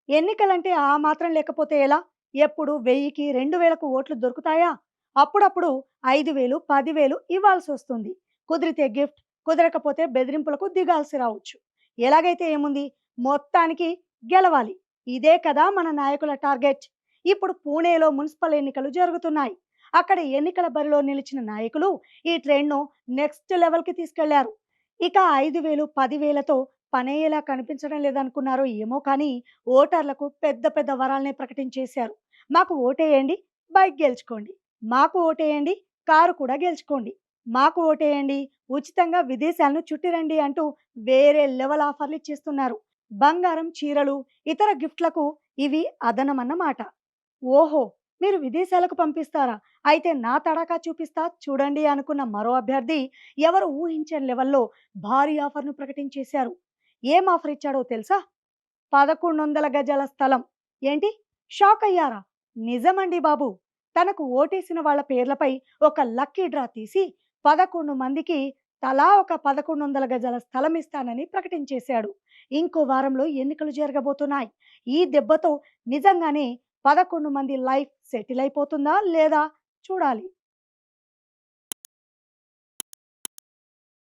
ఎన్నికలంటే ఆ మాత్రం లేకపోతే ఎలా? ఎప్పుడు 1000కి 2000కు ఓట్లు దొరుకుతాయా? అప్పుడప్పుడు 5000, 10,000 ఇవ్వాల్సొస్తుంది. కుదిరితే గిఫ్ట్, కుదరకపోతే బెదిరింపులకు దిగాల్సి రావచ్చు. ఎలాగైతే ఏముంది? మొత్తానికి గెలవాలి. ఇదే కదా మన నాయకుల టార్గెట్. ఇప్పుడు పూణేలో మున్సిపల్ ఎన్నికలు జరుగుతున్నాయి. అక్కడ ఎన్నికల బరిలో నిలిచిన నాయకులు ఈ ట్రెండ్‌ను నెక్స్ట్ లెవెల్‌కి తీసుకెళ్లారు. ఇక 5000, 10,000తో పనయ్యేలా కనిపించడం లేదనుకున్నారో ఏమో కానీ ఓటర్లకు పెద్ద పెద్ద వరాలనే ప్రకటించేశారు. మాకు ఓటేయండి, బైక్ గెలుచుకోండి. మాకు ఓటేయండి, కారు కూడా గెలుచుకోండి. మాకు ఓటేయండి, ఉచితంగా విదేశాలను చుట్టిరండి అంటూ వేరే లెవెల్ ఆఫర్లు ఇచ్చేస్తున్నారు. బంగారం, చీరలు, ఇతర గిఫ్ట్‌లకు ఇవి అదనమన్నమాట. ఓహో! మీరు విదేశాలకు పంపిస్తారా? అయితే నా తడాఖా చూపిస్తా చూడండి అనుకున్న మరో అభ్యర్థి ఎవరు ఊహించని లెవెల్‌లో భారీ ఆఫర్‌ను ప్రకటించేశారు. ఏం ఆఫర్ ఇచ్చాడో తెలుసా? 1100 గజాల స్థలం. ఏంటి? షాకయ్యారా? నిజమండి బాబు. తనకు ఓటేసిన వాళ్ళ పేర్లపై ఒక లక్కీ డ్రా తీసి 11 మందికి తలా ఒక 1100 గజాల స్థలం ఇస్తానని ప్రకటించేశాడు. ఇంకో వారంలో ఎన్నికలు జరగబోతున్నాయి. ఈ దెబ్బతో నిజంగానే 11 మంది లైఫ్ సెటిల్ అయిపోతుందా లేదా చూడాలి.